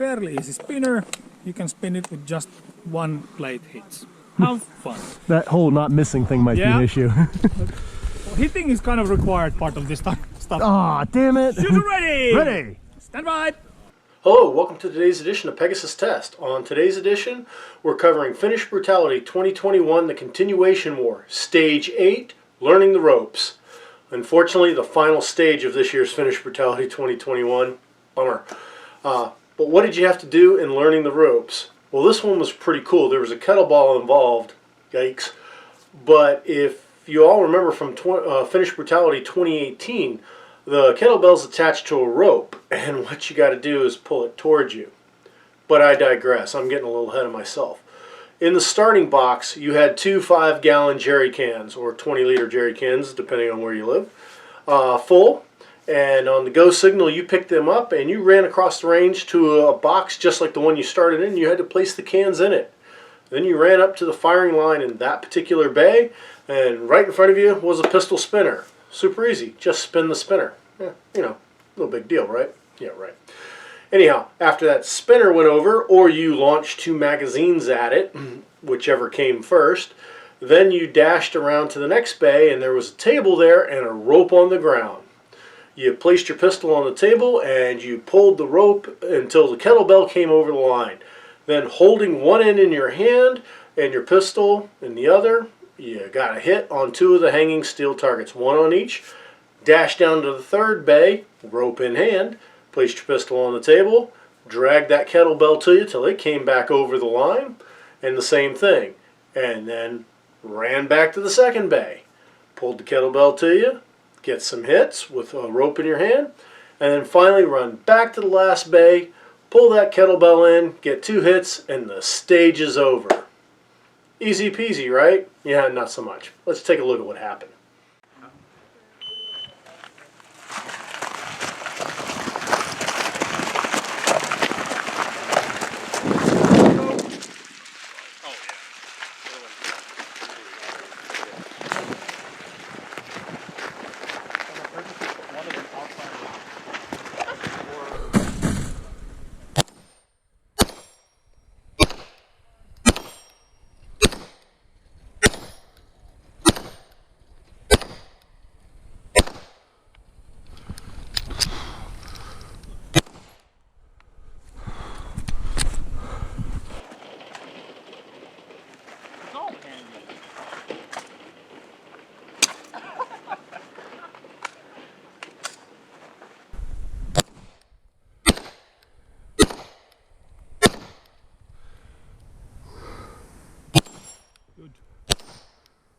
fairly easy spinner. You can spin it with just one plate hits. Have fun. That whole not missing thing might be an issue. Hitting is kind of required part of this stuff. Aw, damn it! Shooter ready! Ready! Stand by! Hello, welcome to today's edition of Pegasus Test. On today's edition, we're covering Finnish Brutality 2021, the Continuation War, Stage 8, Learning the Ropes. Unfortunately, the final stage of this year's Finnish Brutality 2021. Bummer. But what did you have to do in learning the ropes? Well, this one was pretty cool. There was a kettlebell involved. Yikes. But if you all remember from Finnish Brutality 2018, the kettlebell's attached to a rope, and what you got to do is pull it towards you. But I digress. I'm getting a little ahead of myself. In the starting box, you had two 5-gallon jerry cans, or 20-liter jerry cans, depending on where you live, full. And on the go signal, you picked them up, and you ran across the range to a box just like the one you started in. You had to place the cans in it. Then you ran up to the firing line in that particular bay, and right in front of you was a pistol spinner. Super easy. Just spin the spinner. Yeah, you know, no big deal, right? Yeah, right. Anyhow, after that spinner went over, or you launched 2 magazines at it, whichever came first, then you dashed around to the next bay, and there was a table there and a rope on the ground. You placed your pistol on the table, and you pulled the rope until the kettlebell came over the line. Then holding one end in your hand and your pistol in the other, you got a hit on 2 of the hanging steel targets, one on each. Dash down to the third bay, rope in hand, placed your pistol on the table, dragged that kettlebell to you till it came back over the line, and the same thing. And then ran back to the second bay, pulled the kettlebell to you, get some hits with a rope in your hand, and then finally run back to the last bay, pull that kettlebell in, get 2 hits, and the stage is over. Easy peasy, right? Yeah, not so much. Let's take a look at what happened.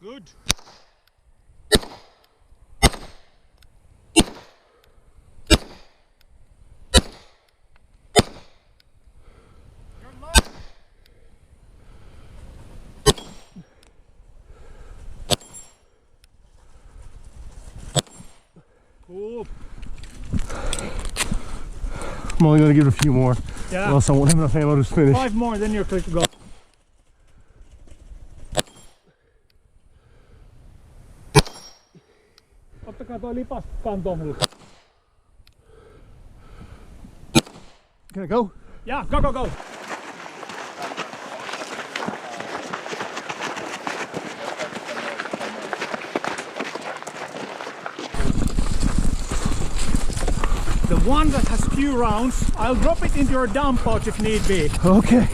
Good. Cool. I'm only going to give it a few more, Yeah. or else I won't have enough ammo to finish. 5 more, then you're clear to go. Ottakaa toi lipas kantoon mulle. Can I go? Yeah, go, go, go. The one that has few rounds, I'll drop it into your dump pouch if need be. Okay.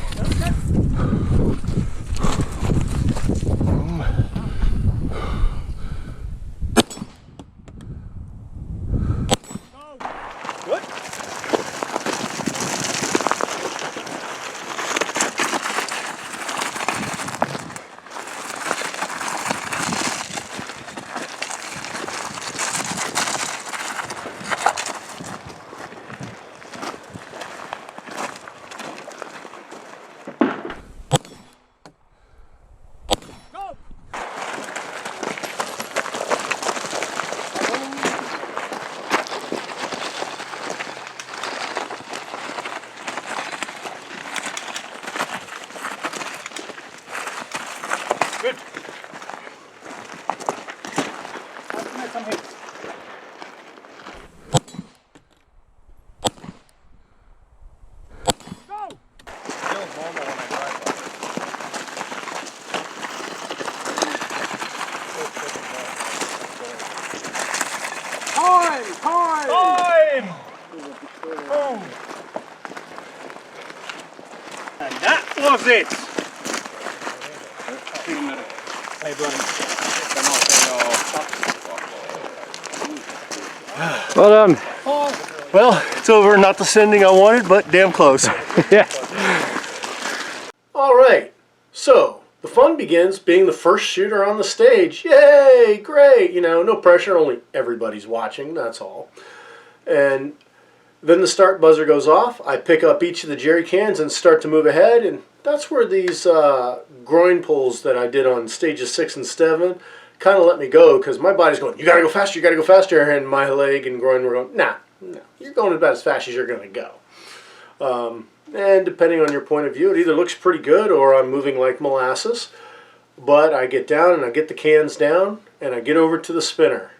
Good. was it? Well done. Well, it's over. Not the sending I wanted, but damn close. Yeah. All right. So the fun begins being the first shooter on the stage. Yay! Great. You know, no pressure. Only everybody's watching. That's all. And then the start buzzer goes off. I pick up each of the jerry cans and start to move ahead. And that's where these groin pulls that I did on stages 6 and 7 kind of let me go, because my body's going, you gotta go faster, you gotta go faster, and my leg and groin were going, nah, you're going about as fast as you're gonna go. And depending on your point of view, it either looks pretty good or I'm moving like molasses. But I get down and I get the cans down and I get over to the spinner.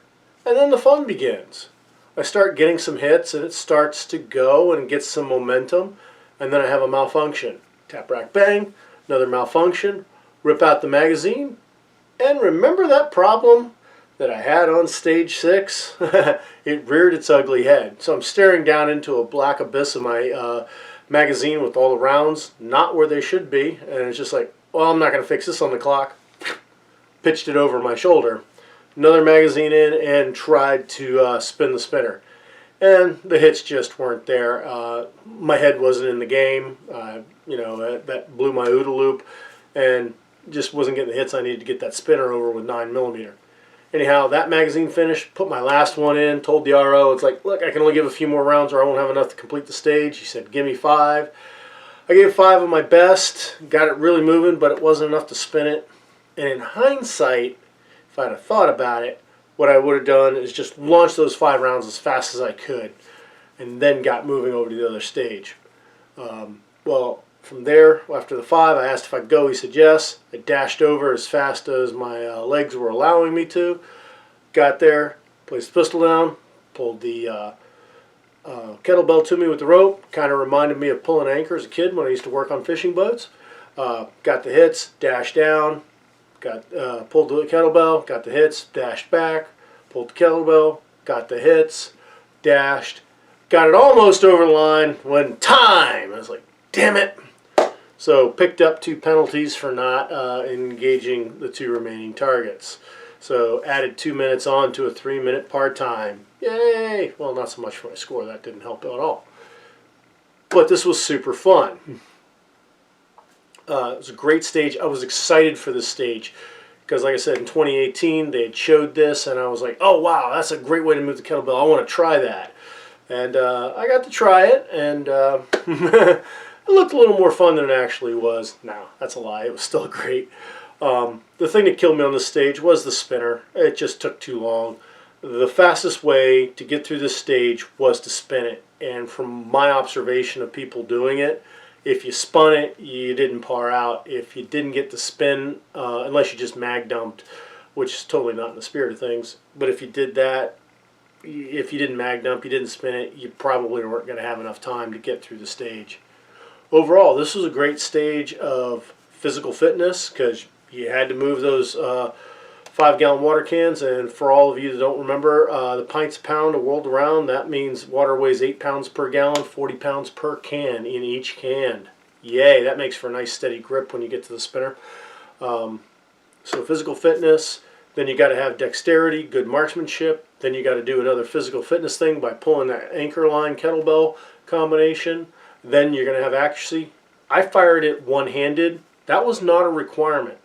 And then the fun begins. I start getting some hits and it starts to go and gets some momentum, and then I have a malfunction. Tap, rack, bang, another malfunction, rip out the magazine, and remember that problem that I had on stage 6? It reared its ugly head. So I'm staring down into a black abyss of my magazine with all the rounds not where they should be, and it's just like, well, I'm not going to fix this on the clock. Pitched it over my shoulder. Another magazine in and tried to spin the spinner. And the hits just weren't there. My head wasn't in the game. You know, that blew my OODA loop and just wasn't getting the hits I needed to get that spinner over with 9mm. Anyhow, that magazine finished, put my last one in, told the RO, it's like, look, I can only give a few more rounds or I won't have enough to complete the stage. He said, give me 5. I gave 5 of my best, got it really moving, but it wasn't enough to spin it. And in hindsight, if I'd have thought about it, what I would have done is just launch those 5 rounds as fast as I could and then got moving over to the other stage. Well, from there, after the 5, I asked if I'd go. He said yes. I dashed over as fast as my legs were allowing me to. Got there, placed the pistol down, pulled the kettlebell to me with the rope. Kind of reminded me of pulling anchor as a kid when I used to work on fishing boats. Got the hits, dashed down, pulled the kettlebell, got the hits, dashed back, pulled the kettlebell, got the hits, dashed, got it almost over the line when time! I was like, damn it! So picked up 2 penalties for not engaging the 2 remaining targets. So added 2 minutes on to a 3-minute part time. Yay! Well, not so much for my score. That didn't help at all. But this was super fun. It was a great stage. I was excited for this stage because, like I said, in 2018 they had showed this, and I was like, oh wow, that's a great way to move the kettlebell. I want to try that. And I got to try it, and it looked a little more fun than it actually was. No, that's a lie. It was still great. The thing that killed me on this stage was the spinner. It just took too long. The fastest way to get through this stage was to spin it. And from my observation of people doing it, if you spun it, you didn't par out. If you didn't get the spin, unless you just mag dumped, which is totally not in the spirit of things, but if you did that, if you didn't mag dump, you didn't spin it, you probably weren't going to have enough time to get through the stage. Overall, this was a great stage of physical fitness because you had to move those 5-gallon water cans, and for all of you that don't remember, the pints a pound a world around, that means water weighs 8 pounds per gallon, 40 pounds per can in each can. Yay, that makes for a nice steady grip when you get to the spinner. So physical fitness, then you got to have dexterity, good marksmanship, then you got to do another physical fitness thing by pulling that anchor line kettlebell combination, then you're going to have accuracy. I fired it one-handed. That was not a requirement.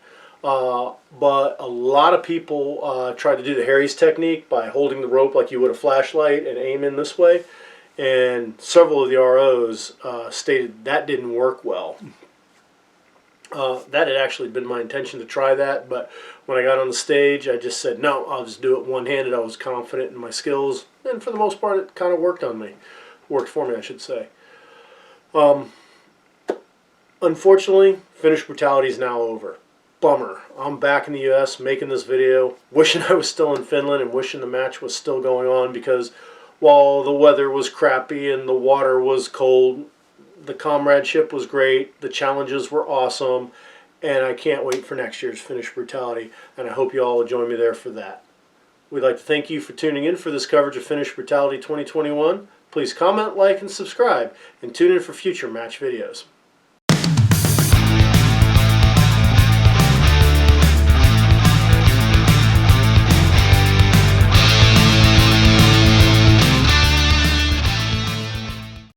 But a lot of people try to do the Harry's technique by holding the rope like you would a flashlight and aim in this way. And several of the ROs stated that didn't work well. That had actually been my intention to try that, but when I got on the stage, I just said, no, I'll just do it one-handed. I was confident in my skills, and for the most part, it kind of worked on me. Worked for me, I should say. Unfortunately, Finnish Brutality is now over. Bummer. I'm back in the US making this video, wishing I was still in Finland and wishing the match was still going on, because while the weather was crappy and the water was cold, the comradeship was great, the challenges were awesome, and I can't wait for next year's Finnish Brutality, and I hope you all will join me there for that. We'd like to thank you for tuning in for this coverage of Finnish Brutality 2021. Please comment, like, and subscribe, and tune in for future match videos.